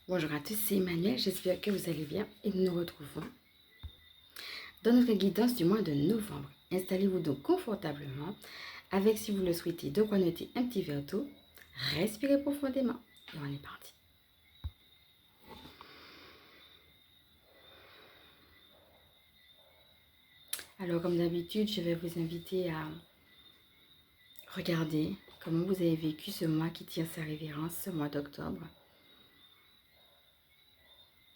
Bonjour à tous, c'est Emmanuel, j'espère que vous allez bien et nous nous retrouvons dans notre guidance du mois de novembre. Installez-vous donc confortablement avec, si vous le souhaitez, de quoi noter un petit verre d'eau, respirez profondément et on est parti. Alors comme d'habitude, je vais vous inviter à regarder comment vous avez vécu ce mois qui tient sa révérence, ce mois d'octobre.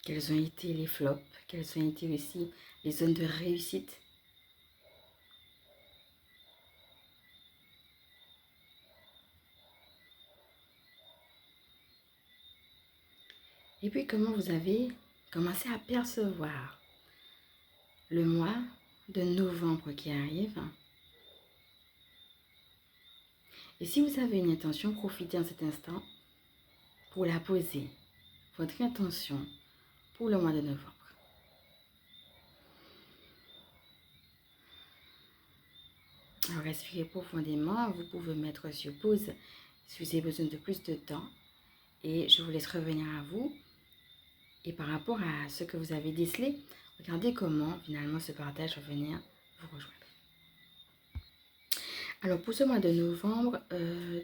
Quels ont été les flops, quelles ont été aussi les zones de réussite. Et puis comment vous avez commencé à percevoir le mois de novembre qui arrive. Et si vous avez une intention, profitez en cet instant pour la poser. Votre intention pour le mois de novembre. Alors respirez profondément. Vous pouvez mettre sur pause si vous avez besoin de plus de temps. Et je vous laisse revenir à vous. Et par rapport à ce que vous avez décelé, regardez comment finalement ce partage va venir vous rejoindre. Alors pour ce mois de novembre,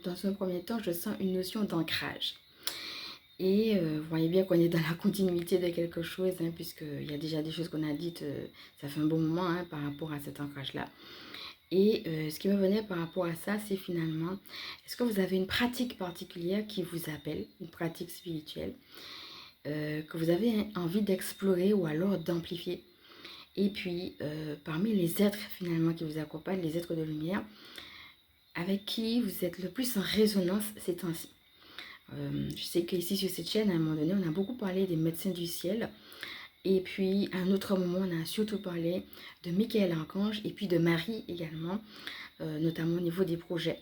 dans un premier temps, je sens une notion d'ancrage. Et vous voyez bien qu'on est dans la continuité de quelque chose, hein, puisqu'il y a déjà des choses qu'on a dites, ça fait un bon moment, hein, par rapport à cet ancrage-là. Et ce qui me venait par rapport à ça, c'est finalement, est-ce que vous avez une pratique particulière qui vous appelle, une pratique spirituelle, que vous avez envie d'explorer ou alors d'amplifier? Et puis, parmi les êtres finalement qui vous accompagnent, les êtres de lumière, avec qui vous êtes le plus en résonance ces temps-ci. Je sais qu'ici sur cette chaîne, à un moment donné, on a beaucoup parlé des médecins du ciel. Et puis, à un autre moment, on a surtout parlé de Michael Archange et puis de Marie également, notamment au niveau des projets.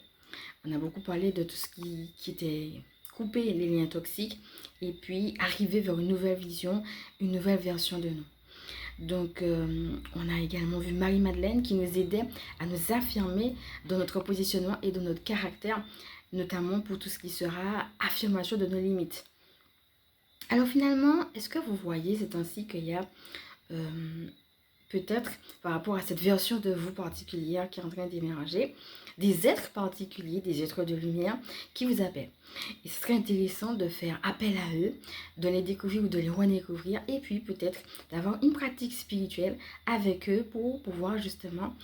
On a beaucoup parlé de tout ce qui était couper les liens toxiques et puis arriver vers une nouvelle vision, une nouvelle version de nous. Donc, on a également vu Marie-Madeleine qui nous aidait à nous affirmer dans notre positionnement et dans notre caractère, notamment pour tout ce qui sera affirmation de nos limites. Alors finalement, est-ce que vous voyez, c'est ainsi qu'il y a peut-être par rapport à cette version de vous particulière qui est en train d'émerger, des êtres particuliers, des êtres de lumière qui vous appellent. Et ce serait intéressant de faire appel à eux, de les découvrir ou de les redécouvrir et puis peut-être d'avoir une pratique spirituelle avec eux pour pouvoir justement,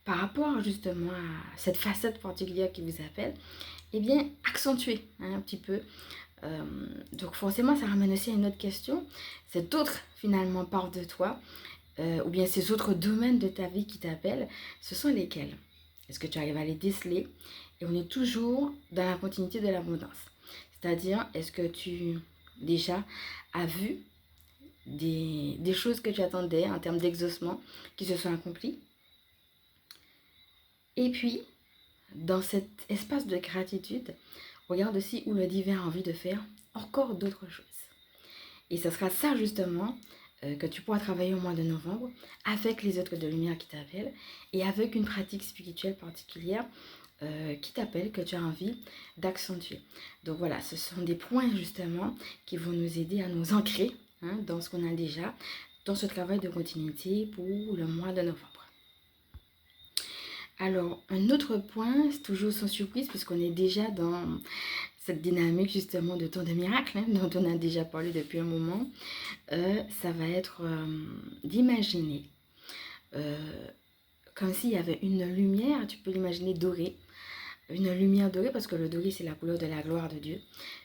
par rapport justement à cette facette particulière qui vous appelle, eh bien accentuer un petit peu. Donc forcément ça ramène aussi à une autre question, cette autre finalement part de toi, ou bien ces autres domaines de ta vie qui t'appellent, ce sont lesquels? Est-ce que tu arrives à les déceler? Et on est toujours dans la continuité de l'abondance. C'est-à-dire, est-ce que tu déjà as vu des choses que tu attendais en termes d'exaucement qui se sont accomplies? Et puis, dans cet espace de gratitude, regarde aussi où le divin a envie de faire encore d'autres choses. Et ce sera ça justement que tu pourras travailler au mois de novembre avec les êtres de lumière qui t'appellent et avec une pratique spirituelle particulière qui t'appelle, que tu as envie d'accentuer. Donc voilà, ce sont des points justement qui vont nous aider à nous ancrer dans ce qu'on a déjà, dans ce travail de continuité pour le mois de novembre. Alors, un autre point, c'est toujours sans surprise puisqu'on est déjà dans cette dynamique justement de temps de miracle dont on a déjà parlé depuis un moment, ça va être d'imaginer comme s'il y avait une lumière, tu peux l'imaginer dorée, une lumière dorée parce que le doré c'est la couleur de la gloire de Dieu.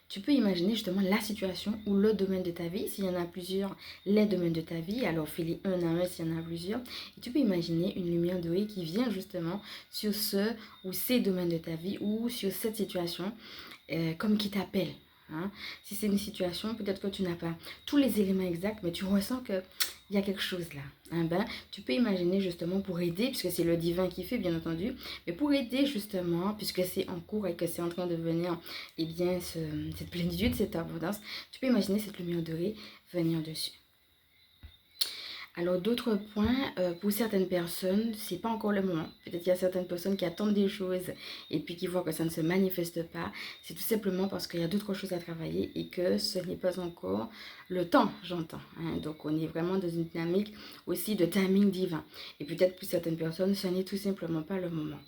Tu peux imaginer justement la situation ou le domaine de ta vie, s'il y en a plusieurs, les domaines de ta vie, alors fais-les un à un s'il y en a plusieurs. Et tu peux imaginer une lumière dorée qui vient justement sur ce ou ces domaines de ta vie ou sur cette situation comme qui t'appelle. Hein. Si c'est une situation, peut-être que tu n'as pas tous les éléments exacts, mais tu ressens qu'il y a quelque chose là. Hein, tu peux imaginer justement pour aider, puisque c'est le divin qui fait bien entendu, mais pour aider justement, puisque c'est en cours et que c'est en train de venir, eh bien, cette plénitude, cette abondance, tu peux imaginer cette lumière dorée venir dessus. Alors d'autres points, pour certaines personnes, c'est pas encore le moment. Peut-être qu'il y a certaines personnes qui attendent des choses et puis qui voient que ça ne se manifeste pas. C'est tout simplement parce qu'il y a d'autres choses à travailler et que ce n'est pas encore le temps, j'entends. Hein. Donc on est vraiment dans une dynamique aussi de timing divin. Et peut-être pour certaines personnes, ce n'est tout simplement pas le moment.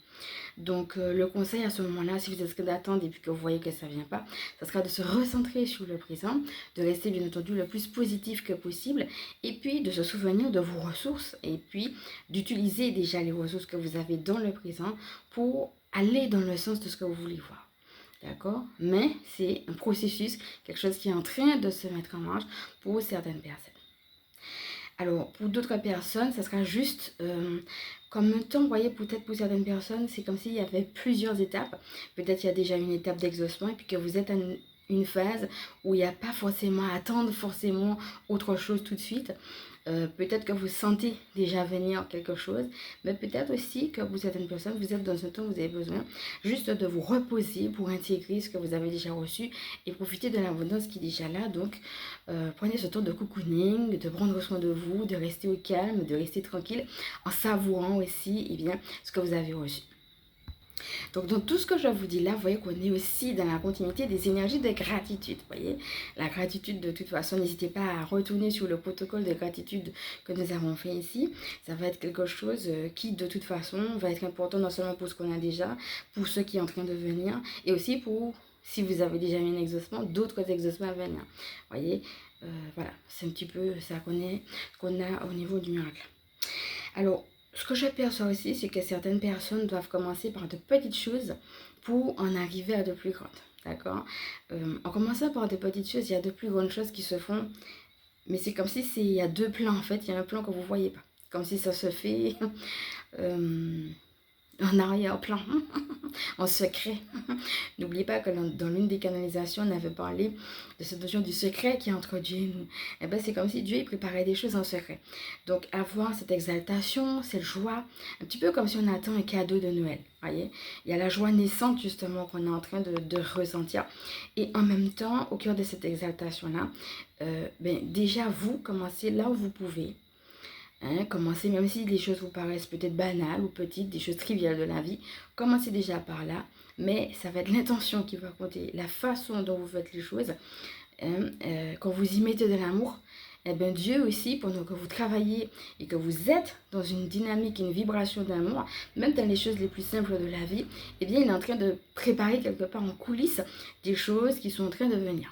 Donc le conseil à ce moment-là, si vous êtes en train d'attendre et puis que vous voyez que ça ne vient pas, ça sera de se recentrer sur le présent, de rester bien entendu le plus positif que possible et puis de se souvenir de vos ressources et puis d'utiliser déjà les ressources que vous avez dans le présent pour aller dans le sens de ce que vous voulez voir. D'accord? Mais c'est un processus, quelque chose qui est en train de se mettre en marche pour certaines personnes. Alors, pour d'autres personnes, ça sera juste comme un temps, vous voyez, peut-être pour certaines personnes, c'est comme s'il y avait plusieurs étapes. Peut-être qu'il y a déjà une étape d'exaucement et puis que vous êtes à une phase où il n'y a pas forcément à attendre forcément autre chose tout de suite. Peut-être que vous sentez déjà venir quelque chose, mais peut-être aussi que vous, certaines personnes, vous êtes dans un temps où vous avez besoin juste de vous reposer pour intégrer ce que vous avez déjà reçu et profiter de l'abondance qui est déjà là. Donc, prenez ce temps de cocooning, de prendre soin de vous, de rester au calme, de rester tranquille, en savourant aussi ce que vous avez reçu. Donc, dans tout ce que je vous dis là, vous voyez qu'on est aussi dans la continuité des énergies de gratitude. Vous voyez, la gratitude, de toute façon, n'hésitez pas à retourner sur le protocole de gratitude que nous avons fait ici. Ça va être quelque chose qui, de toute façon, va être important non seulement pour ce qu'on a déjà, pour ceux qui sont en train de venir, et aussi pour, si vous avez déjà eu un exaucement, d'autres exaucements à venir. Vous voyez, voilà, c'est un petit peu ça qu'on a au niveau du miracle. Alors, ce que j'aperçois aussi, c'est que certaines personnes doivent commencer par de petites choses pour en arriver à de plus grandes. D'accord? En commençant par de petites choses, il y a de plus grandes choses qui se font. Mais c'est comme si il y a deux plans, en fait. Il y a un plan que vous ne voyez pas. Comme si ça se fait en arrière-plan, en secret. N'oubliez pas que dans l'une des canalisations, on avait parlé de cette notion du secret qui est entre Dieu et nous. Et bien, c'est comme si Dieu préparait des choses en secret. Donc, avoir cette exaltation, cette joie, un petit peu comme si on attend un cadeau de Noël. Voyez, il y a la joie naissante justement qu'on est en train de ressentir. Et en même temps, au cœur de cette exaltation-là, déjà vous commencez là où vous pouvez. Hein, commencez, même si les choses vous paraissent peut-être banales ou petites, des choses triviales de la vie, commencez déjà par là, mais ça va être l'intention qui va compter, la façon dont vous faites les choses. Hein, quand vous y mettez de l'amour, eh bien Dieu aussi, pendant que vous travaillez et que vous êtes dans une dynamique, une vibration d'amour, même dans les choses les plus simples de la vie, eh bien il est en train de préparer quelque part en coulisses des choses qui sont en train de venir.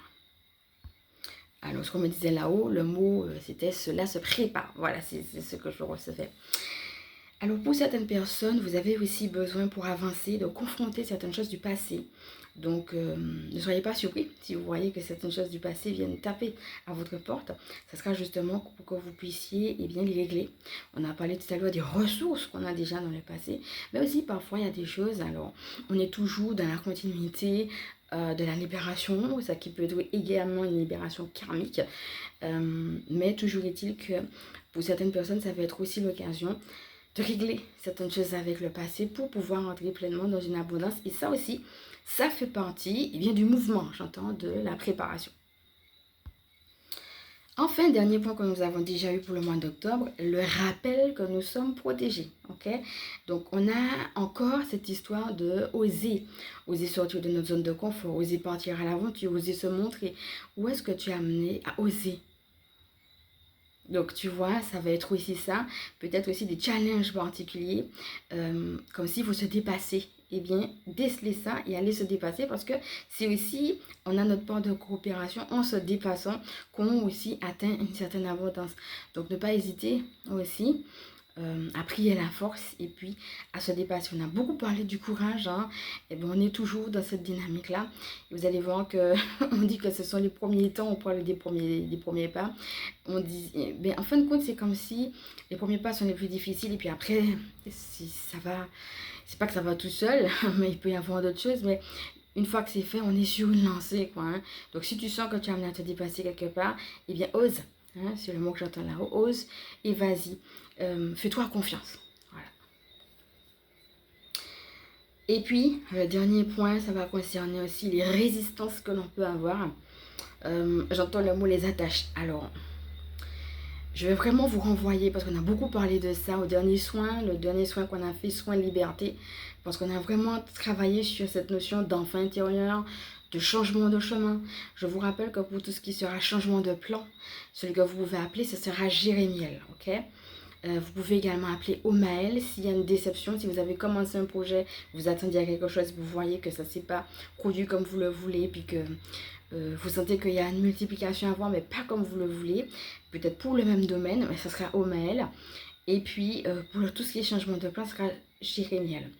Alors, ce qu'on me disait là-haut, le mot, c'était « cela se prépare ». Voilà, c'est ce que je recevais. Alors, pour certaines personnes, vous avez aussi besoin pour avancer de confronter certaines choses du passé. Donc, ne soyez pas surpris si vous voyez que certaines choses du passé viennent taper à votre porte. Ce sera justement pour que vous puissiez les régler. On a parlé tout à l'heure des ressources qu'on a déjà dans le passé. Mais aussi, parfois, il y a des choses, alors, on est toujours dans la continuité de la libération, ça qui peut être également une libération karmique, mais toujours est-il que pour certaines personnes, ça va être aussi l'occasion de régler certaines choses avec le passé pour pouvoir entrer pleinement dans une abondance. Et ça aussi, ça fait partie du mouvement, j'entends, de la préparation. Enfin, dernier point que nous avons déjà eu pour le mois d'octobre, le rappel que nous sommes protégés. Okay? Donc, on a encore cette histoire de oser sortir de notre zone de confort, oser partir à l'aventure, oser se montrer. Où est-ce que tu es amené à oser? Donc, tu vois, ça va être aussi ça. Peut-être aussi des challenges particuliers, comme s'il faut se dépasser. Eh bien, déceler ça et aller se dépasser parce que c'est aussi, on a notre part de coopération en se dépassant qu'on aussi atteint une certaine abondance. Donc, ne pas hésiter aussi à prier la force et puis à se dépasser. On a beaucoup parlé du courage, hein, et bien on est toujours dans cette dynamique-là. Et vous allez voir que on dit que ce sont les premiers temps, on parle des premiers pas. On dit, ben, en fin de compte, c'est comme si les premiers pas sont les plus difficiles et puis après, si ça va, c'est pas que ça va tout seul, mais il peut y avoir d'autres choses, mais une fois que c'est fait, on est sur une lancée, quoi. Hein. Donc si tu sens que tu es amené à te dépasser quelque part, eh bien ose. Hein, c'est le mot que j'entends là-haut. Ose et vas-y. Fais-toi confiance. Voilà. Et puis, le dernier point, ça va concerner aussi les résistances que l'on peut avoir. J'entends le mot les attaches. Alors, Je vais vraiment vous renvoyer, parce qu'on a beaucoup parlé de ça au dernier soin, le dernier soin qu'on a fait, soin de liberté, parce qu'on a vraiment travaillé sur cette notion d'enfant intérieur, de changement de chemin. Je vous rappelle que pour tout ce qui sera changement de plan, celui que vous pouvez appeler, ce sera Jérémiel, ok? Vous pouvez également appeler Omaël s'il y a une déception, si vous avez commencé un projet, vous attendiez à quelque chose, vous voyez que ça ne s'est pas produit comme vous le voulez, puis que vous sentez qu'il y a une multiplication à voir, mais pas comme vous le voulez, peut-être pour le même domaine, mais ça sera Omaël. Et puis, pour tout ce qui est changement de plan, ce sera Jérémiel.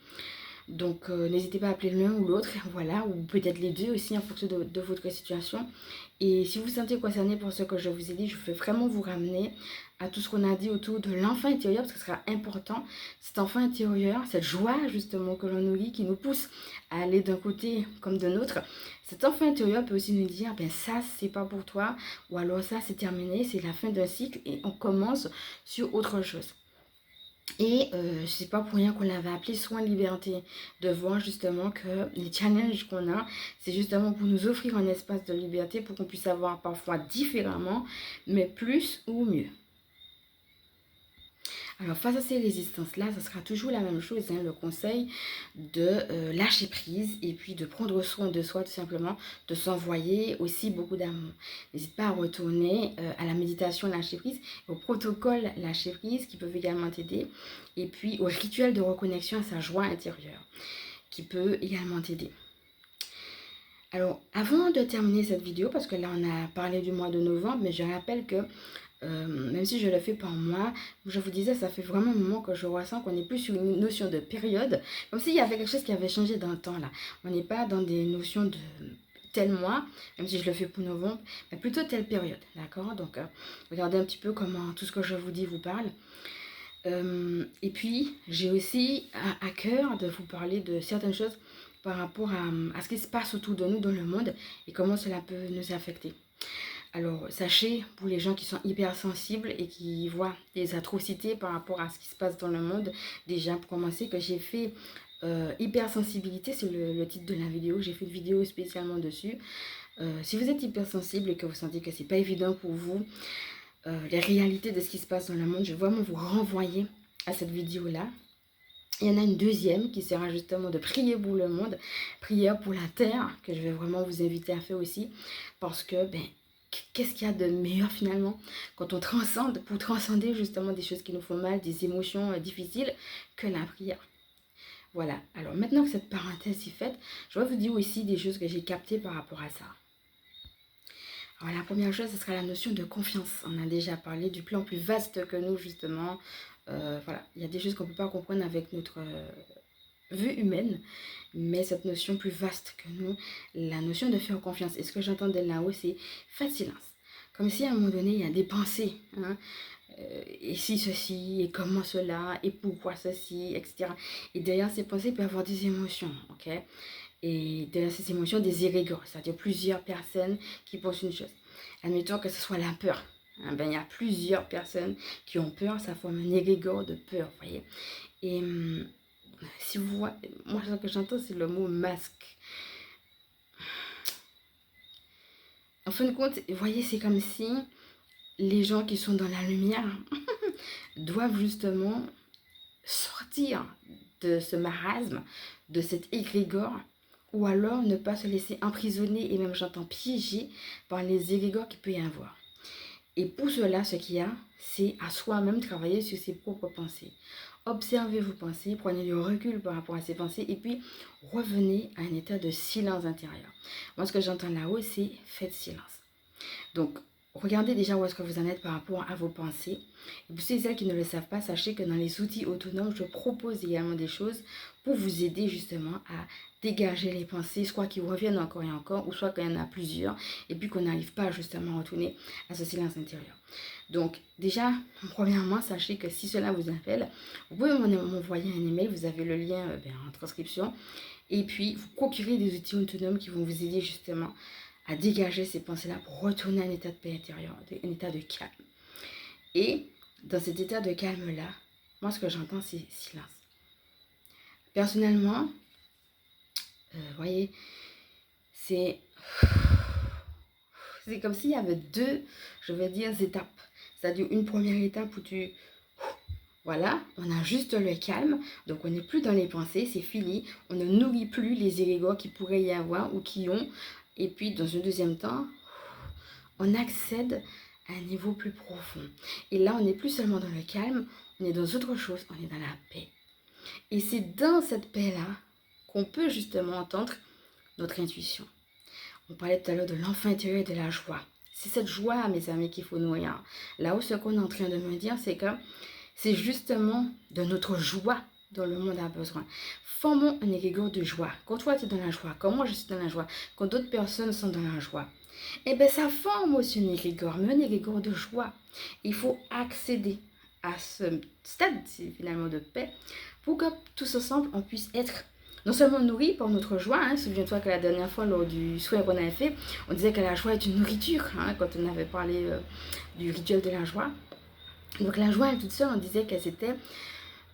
Donc, n'hésitez pas à appeler l'un ou l'autre, voilà, ou peut-être les deux aussi en fonction de votre situation. Et si vous vous sentez concerné pour ce que je vous ai dit, je vais vraiment vous ramener à tout ce qu'on a dit autour de l'enfant intérieur, parce que ce sera important. Cet enfant intérieur, cette joie justement que l'on nourrit, qui nous pousse à aller d'un côté comme de l'autre. Cet enfant intérieur peut aussi nous dire, ben ça, c'est pas pour toi, ou alors ça, c'est terminé, c'est la fin d'un cycle et on commence sur autre chose. Et c'est pas pour rien qu'on l'avait appelé soin de liberté, de voir justement que les challenges qu'on a, c'est justement pour nous offrir un espace de liberté pour qu'on puisse avoir parfois différemment, mais plus ou mieux. Alors face à ces résistances-là, ce sera toujours la même chose, hein, le conseil de lâcher prise et puis de prendre soin de soi tout simplement, de s'envoyer aussi beaucoup d'amour. N'hésite pas à retourner à la méditation lâcher prise, au protocole lâcher prise qui peuvent également t'aider et puis au rituel de reconnexion à sa joie intérieure qui peut également t'aider. Alors, avant de terminer cette vidéo, parce que là on a parlé du mois de novembre, mais je rappelle que même si je le fais par mois, je vous disais, ça fait vraiment un moment que je ressens qu'on n'est plus sur une notion de période, comme s'il y avait quelque chose qui avait changé dans le temps là. On n'est pas dans des notions de tel mois, même si je le fais pour novembre, mais plutôt telle période, d'accord? Donc, regardez un petit peu comment tout ce que je vous dis vous parle. Et puis, j'ai aussi à cœur de vous parler de certaines choses par rapport à ce qui se passe autour de nous dans le monde et comment cela peut nous affecter. Alors, sachez, pour les gens qui sont hypersensibles et qui voient des atrocités par rapport à ce qui se passe dans le monde, déjà pour commencer, que j'ai fait hypersensibilité, c'est le titre de la vidéo, j'ai fait une vidéo spécialement dessus. Si vous êtes hypersensible et que vous sentez que c'est pas évident pour vous, les réalités de ce qui se passe dans le monde, je vais vraiment vous renvoyer à cette vidéo-là. Il y en a une deuxième qui sera justement de prier pour le monde, prière pour la terre, que je vais vraiment vous inviter à faire aussi, parce que, ben, qu'est-ce qu'il y a de meilleur finalement quand on transcende, pour transcender justement des choses qui nous font mal, des émotions difficiles, que la prière. Voilà, alors maintenant que cette parenthèse est faite, je vais vous dire aussi des choses que j'ai captées par rapport à ça. Alors la première chose, ce sera la notion de confiance. On a déjà parlé du plan plus vaste que nous justement. Voilà, il y a des choses qu'on ne peut pas comprendre avec notre vue humaine, mais cette notion plus vaste que nous, la notion de faire confiance. Et ce que j'entends de là-haut, c'est faites silence. Comme si à un moment donné, il y a des pensées, hein, et si ceci, et comment cela, et pourquoi ceci, etc. Et derrière ces pensées, il peut y avoir des émotions, ok? Et derrière ces émotions, des égrégores, c'est-à-dire plusieurs personnes qui pensent une chose. Admettons que ce soit la peur. Hein, ben, il y a plusieurs personnes qui ont peur, ça forme un égrégore de peur, vous voyez. Et si vous voyez, moi ce que j'entends, c'est le mot masque. En fin de compte, vous voyez, c'est comme si les gens qui sont dans la lumière doivent justement sortir de ce marasme, de cet égrégore, ou alors ne pas se laisser emprisonner et même j'entends piéger par les égrégores qu'il peut y avoir. Et pour cela, ce qu'il y a, c'est à soi-même travailler sur ses propres pensées. Observez vos pensées, prenez du recul par rapport à ces pensées et puis revenez à un état de silence intérieur. Moi, ce que j'entends là-haut, c'est faites silence. Donc, regardez déjà où est-ce que vous en êtes par rapport à vos pensées. Et pour celles qui ne le savent pas, sachez que dans les outils autonomes, je propose également des choses pour vous aider justement à dégager les pensées, soit qui reviennent encore et encore, ou soit qu'il y en a plusieurs, et puis qu'on n'arrive pas justement à retourner à ce silence intérieur. Donc déjà, premièrement, sachez que si cela vous appelle, vous pouvez m'envoyer un email, vous avez le lien en transcription, et puis vous procurez des outils autonomes qui vont vous aider justement à dégager ces pensées-là pour retourner à un état de paix intérieure, un état de calme. Et dans cet état de calme-là, moi ce que j'entends c'est silence. Personnellement, vous voyez, c'est c'est comme s'il y avait deux, je vais dire, étapes. C'est-à-dire une première étape où tu... Voilà, on a juste le calme, donc on n'est plus dans les pensées, c'est fini. On ne nourrit plus les égrégores qui pourraient y avoir ou qui ont. Et puis, dans un deuxième temps, on accède à un niveau plus profond. Et là, on n'est plus seulement dans le calme, on est dans autre chose, on est dans la paix. Et c'est dans cette paix-là qu'on peut justement entendre notre intuition. On parlait tout à l'heure de l'enfant intérieur et de la joie. C'est cette joie, mes amis, qu'il faut nourrir. Là où ce qu'on est en train de me dire, c'est que c'est justement de notre joie dont le monde a besoin. Formons un égrégore de joie. Quand toi, tu es dans la joie, quand moi, je suis dans la joie, quand d'autres personnes sont dans la joie, eh bien, ça forme aussi un égrégore, mais un égrégore de joie. Il faut accéder à ce stade, finalement, de paix pour que tous ensemble, on puisse être non seulement nourris par notre joie, hein. Souviens-toi que la dernière fois, lors du soin qu'on avait fait, on disait que la joie est une nourriture, hein, quand on avait parlé du rituel de la joie. Donc la joie, elle toute seule, on disait que c'était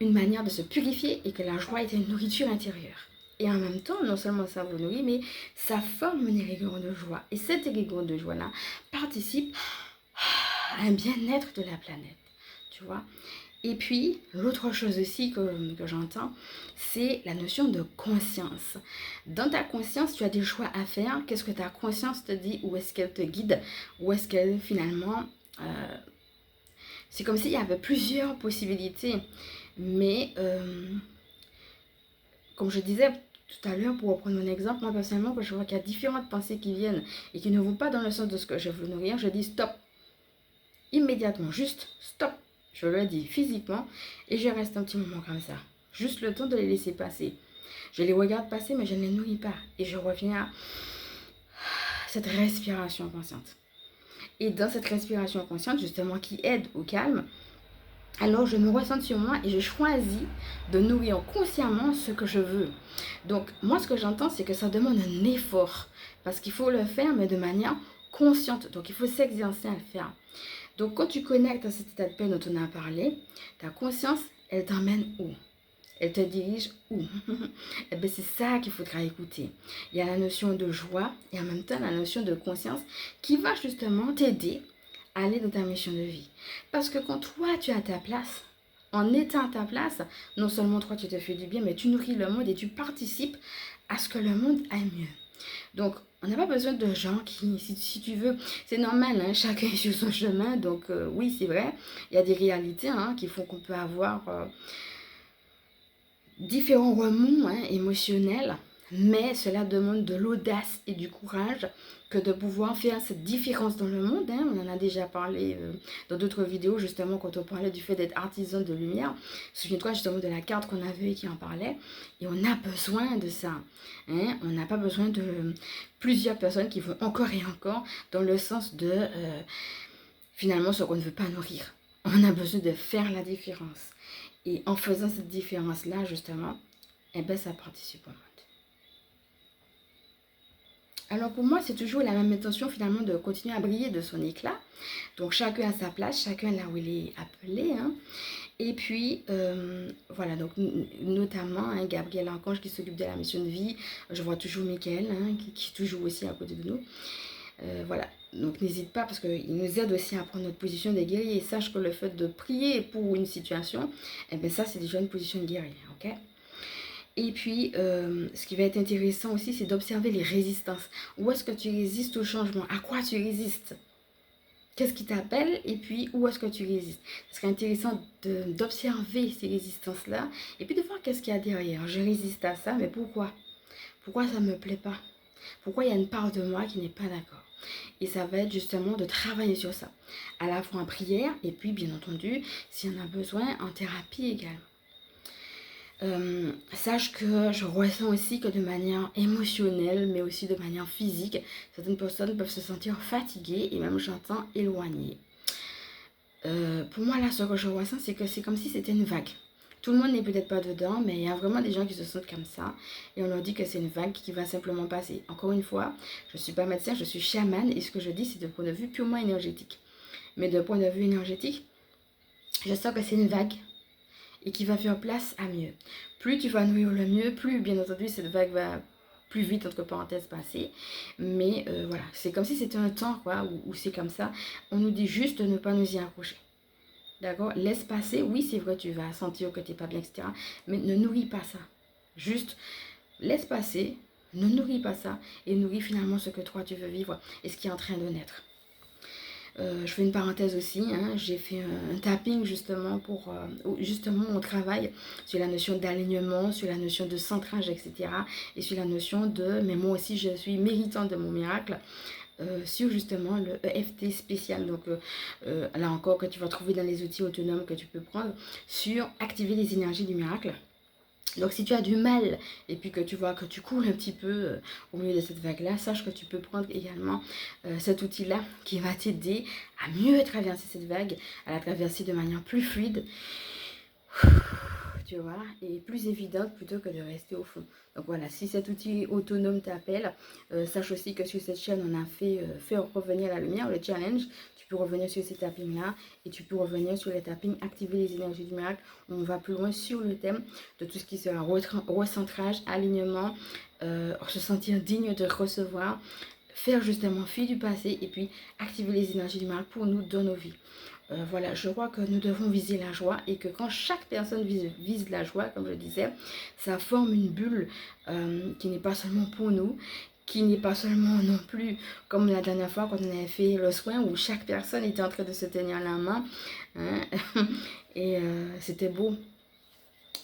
une manière de se purifier et que la joie était une nourriture intérieure. Et en même temps, non seulement ça vous nourrit, mais ça forme un égrégore de joie. Et cet égrégore de joie-là participe à un bien-être de la planète, tu vois. Et puis, l'autre chose aussi que j'entends, c'est la notion de conscience. Dans ta conscience, tu as des choix à faire. Qu'est-ce que ta conscience te dit? Où est-ce qu'elle te guide? Où est-ce qu'elle, finalement... c'est comme s'il y avait plusieurs possibilités. Mais, comme je disais tout à l'heure, pour reprendre mon exemple, moi, personnellement, quand je vois qu'il y a différentes pensées qui viennent et qui ne vont pas dans le sens de ce que je veux nourrir, je dis stop. Immédiatement, juste stop. Je le dis physiquement et je reste un petit moment comme ça. Juste le temps de les laisser passer. Je les regarde passer mais je ne les nourris pas. Et je reviens à cette respiration consciente. Et dans cette respiration consciente, justement, qui aide au calme, alors je me ressens sur moi et je choisis de nourrir consciemment ce que je veux. Donc, moi, ce que j'entends, c'est que ça demande un effort. Parce qu'il faut le faire, mais de manière consciente. Donc, il faut s'exercer à le faire. Donc, quand tu connectes à cet état de paix dont on a parlé, ta conscience, elle t'emmène où? Elle te dirige où? Eh bien, c'est ça qu'il faudra écouter. Il y a la notion de joie et en même temps la notion de conscience qui va justement t'aider à aller dans ta mission de vie. Parce que quand toi, tu es à ta place, en étant à ta place, non seulement toi, tu te fais du bien, mais tu nourris le monde et tu participes à ce que le monde aille mieux. Donc, on n'a pas besoin de gens qui, si tu veux, c'est normal, hein, chacun est sur son chemin. Donc, oui, c'est vrai, il y a des réalités hein, qui font qu'on peut avoir différents remous hein, émotionnels, mais cela demande de l'audace et du courage que de pouvoir faire cette différence dans le monde. Hein. On en a déjà parlé dans d'autres vidéos, justement, quand on parlait du fait d'être artisan de lumière. Souviens-toi justement de la carte qu'on a vue et qui en parlait. Et on a besoin de ça. Hein. On n'a pas besoin de plusieurs personnes qui vont encore et encore dans le sens de, finalement, ce qu'on ne veut pas nourrir. On a besoin de faire la différence. Et en faisant cette différence-là, justement, eh ben, ça participe au monde. Alors pour moi, c'est toujours la même intention finalement de continuer à briller de son éclat. Donc chacun à sa place, chacun là où il est appelé. Hein. Et puis, voilà, donc notamment hein, Gabriel Archange qui s'occupe de la mission de vie. Je vois toujours Michael hein, qui est toujours aussi à côté de nous. Voilà, donc n'hésite pas parce qu'il nous aide aussi à prendre notre position de guerrier. Et sache que le fait de prier pour une situation, eh bien ça c'est déjà une position de guerrier, ok? Et puis, ce qui va être intéressant aussi, c'est d'observer les résistances. Où est-ce que tu résistes au changement? À quoi tu résistes? Qu'est-ce qui t'appelle? Et puis, où est-ce que tu résistes? Ce serait intéressant d'observer ces résistances-là. Et puis de voir qu'est-ce qu'il y a derrière. Je résiste à ça, mais pourquoi? Pourquoi ça ne me plaît pas? Pourquoi il y a une part de moi qui n'est pas d'accord? Et ça va être justement de travailler sur ça. À la fois en prière, et puis, bien entendu, s'il y en a besoin, en thérapie également. Sache que je ressens aussi que de manière émotionnelle, mais aussi de manière physique, certaines personnes peuvent se sentir fatiguées et même j'entends éloignées. Pour moi, là, ce que je ressens, c'est que c'est comme si c'était une vague. Tout le monde n'est peut-être pas dedans, mais il y a vraiment des gens qui se sentent comme ça. Et on leur dit que c'est une vague qui va simplement passer. Encore une fois, je ne suis pas médecin, je suis chamane. Et ce que je dis, c'est de point de vue purement énergétique. Mais de point de vue énergétique, je sens que c'est une vague et qui va faire place à mieux. Plus tu vas nourrir le mieux, plus bien entendu cette vague va plus vite, entre parenthèses, passer. Mais voilà, c'est comme si c'était un temps, quoi, où c'est comme ça. On nous dit juste de ne pas nous y accrocher. D'accord? Laisse passer. Oui, c'est vrai, tu vas sentir que tu n'es pas bien, etc. Mais ne nourris pas ça. Juste, laisse passer. Ne nourris pas ça. Et nourris finalement ce que toi, tu veux vivre et ce qui est en train de naître. Je fais une parenthèse aussi, hein, j'ai fait un tapping justement pour justement mon travail sur la notion d'alignement, sur la notion de centrage, etc. Et sur la notion de, mais moi aussi je suis méritant de mon miracle. Sur justement le EFT spécial, donc là encore que tu vas trouver dans les outils autonomes que tu peux prendre, sur activer les énergies du miracle. Donc si tu as du mal et puis que tu vois que tu coules un petit peu au milieu de cette vague-là, sache que tu peux prendre également cet outil-là qui va t'aider à mieux traverser cette vague, à la traverser de manière plus fluide, tu vois, et plus évidente plutôt que de rester au fond. Donc voilà, si cet outil autonome t'appelle, sache aussi que sur cette chaîne, on a fait revenir la lumière, le challenge. Tu peux revenir sur ces tappings-là et tu peux revenir sur les tappings, activer les énergies du miracle. On va plus loin sur le thème de tout ce qui sera recentrage, alignement, se sentir digne de recevoir, faire justement fi du passé et puis activer les énergies du miracle pour nous dans nos vies. Voilà, je crois que nous devons viser la joie et que quand chaque personne vise la joie, comme je disais, ça forme une bulle qui n'est pas seulement pour nous, qui n'est pas seulement non plus comme la dernière fois quand on avait fait le soin où chaque personne était en train de se tenir la main, hein, et c'était beau.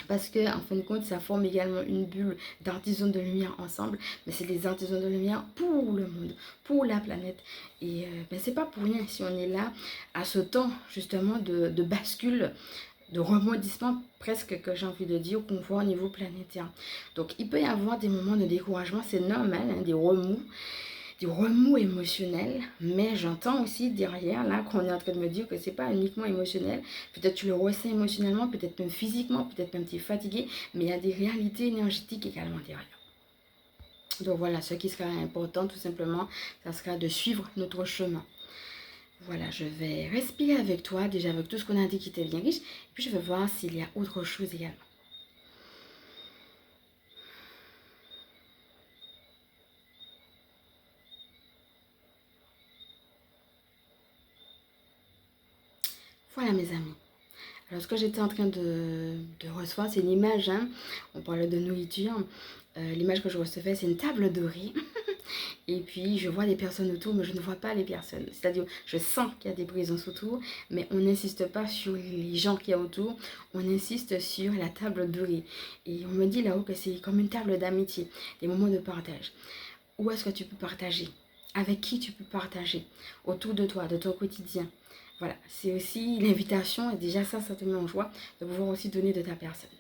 Parce que en fin de compte, ça forme également une bulle d'artisans de lumière ensemble. Mais c'est des artisans de lumière pour le monde, pour la planète. Et ben, c'est pas pour rien si on est là à ce temps justement de bascule, de rebondissement presque que j'ai envie de dire qu'on voit au niveau planétaire. Donc il peut y avoir des moments de découragement, c'est normal, hein, des remous émotionnels, mais j'entends aussi derrière là qu'on est en train de me dire que c'est pas uniquement émotionnel, peut-être tu le ressens émotionnellement, peut-être même physiquement, peut-être même tu es fatigué, mais il y a des réalités énergétiques également derrière. Donc voilà, ce qui sera important tout simplement, ça sera de suivre notre chemin. Voilà, je vais respirer avec toi, déjà avec tout ce qu'on a dit qui était bien riche, et puis je vais voir s'il y a autre chose également. Voilà mes amis. Alors ce que j'étais en train de recevoir, c'est une image, hein. On parlait de nourriture. L'image que je recevais, c'est une table dorée. Et puis je vois des personnes autour, mais je ne vois pas les personnes. C'est-à-dire, je sens qu'il y a des présences autour, mais on n'insiste pas sur les gens qu'il y a autour. On insiste sur la table dorée. Et on me dit là-haut que c'est comme une table d'amitié, des moments de partage. Où est-ce que tu peux partager? Avec qui tu peux partager? Autour de toi, de ton quotidien. Voilà, c'est aussi l'invitation, et déjà ça te met en joie de pouvoir aussi donner de ta personne.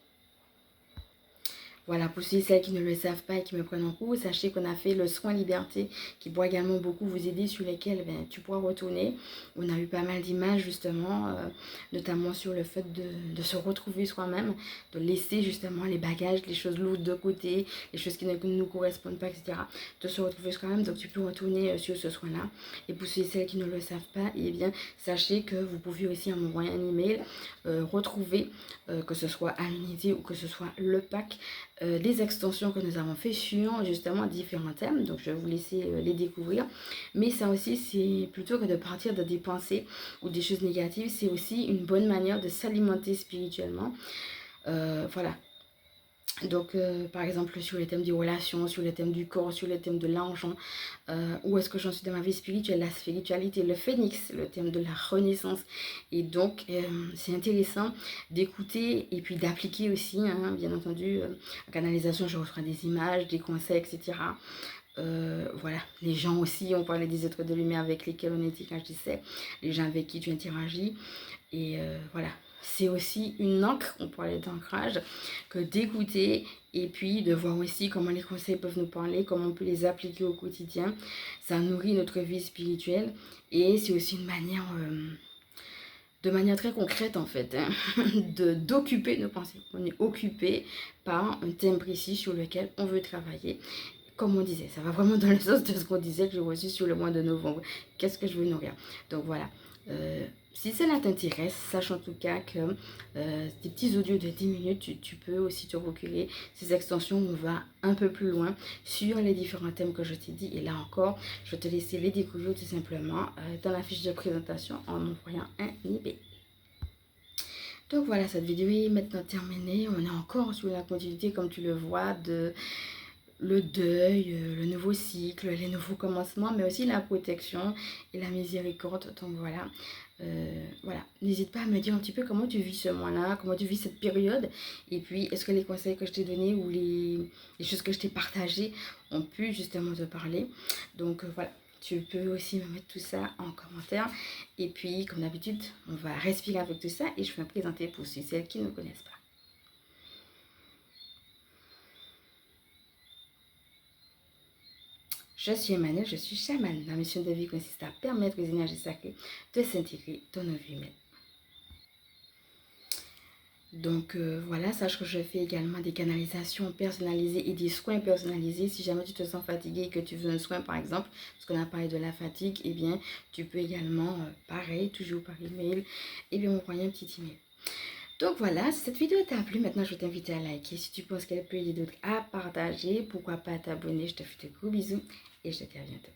Voilà, pour ceux et celles qui ne le savent pas et qui me prennent en cours, sachez qu'on a fait le soin liberté qui pourra également beaucoup vous aider, sur lesquels tu pourras retourner. On a eu pas mal d'images justement, notamment sur le fait de se retrouver soi-même, de laisser justement les bagages, les choses lourdes de côté, les choses qui ne nous correspondent pas, etc. De se retrouver soi-même, donc tu peux retourner sur ce soin-là. Et pour ceux et celles qui ne le savent pas, eh bien, sachez que vous pouvez aussi m'envoyer un email, retrouver, que ce soit à l'unité ou que ce soit le pack, des extensions que nous avons fait sur justement différents thèmes. Donc je vais vous laisser les découvrir. Mais ça aussi, c'est plutôt que de partir de des pensées ou des choses négatives, c'est aussi une bonne manière de s'alimenter spirituellement. Voilà. Donc, par exemple, sur les thèmes des relations, sur les thèmes du corps, sur les thèmes de l'argent, où est-ce que j'en suis dans ma vie spirituelle, la spiritualité, le phénix, le thème de la renaissance. Et donc, c'est intéressant d'écouter et puis d'appliquer aussi, hein, bien entendu. En canalisation, je reçois des images, des conseils, etc. Voilà, les gens aussi, on parlait des êtres de lumière avec lesquels on était quand je disais, les gens avec qui tu interagis. Et voilà, c'est aussi une encre, on parlait d'ancrage, que d'écouter et puis de voir aussi comment les conseils peuvent nous parler, comment on peut les appliquer au quotidien. Ça nourrit notre vie spirituelle et c'est aussi une manière, de manière très concrète en fait, hein, d'occuper nos pensées. On est occupé par un thème précis sur lequel on veut travailler. Comme on disait, ça va vraiment dans le sens de ce qu'on disait que j'ai reçu sur le mois de novembre. Qu'est-ce que je veux nourrir? Donc voilà. Si cela t'intéresse, sache en tout cas que des petits audios de 10 minutes, tu peux aussi te procurer ces extensions où on va un peu plus loin sur les différents thèmes que je t'ai dit. Et là encore, je te laisser les découvrir tout simplement dans la fiche de présentation en envoyant un email. Donc voilà, cette vidéo est maintenant terminée. On est encore sur la continuité, comme tu le vois, de le deuil, le nouveau cycle, les nouveaux commencements, mais aussi la protection et la miséricorde. Donc voilà, voilà. N'hésite pas à me dire un petit peu comment tu vis ce mois-là, comment tu vis cette période. Et puis, est-ce que les conseils que je t'ai donnés ou les choses que je t'ai partagées ont pu justement te parler. Donc voilà. Tu peux aussi me mettre tout ça en commentaire. Et puis, comme d'habitude, on va respirer avec tout ça et je vais me présenter pour celles qui ne me connaissent pas. Je suis Emmanuel, je suis chamane. Ma mission de vie consiste à permettre aux énergies sacrées de s'intégrer dans nos vies humaines. Donc voilà, sache que je fais également des canalisations personnalisées et des soins personnalisés. Si jamais tu te sens fatigué et que tu veux un soin par exemple, parce qu'on a parlé de la fatigue, eh bien tu peux également, pareil, toujours par email, et bien m'envoyer un petit email. Donc voilà, si cette vidéo t'a plu, maintenant je t'invite à liker. Si tu penses qu'elle peut aider d'autres à partager, pourquoi pas t'abonner. Je te fais de gros bisous et je te dis à bientôt.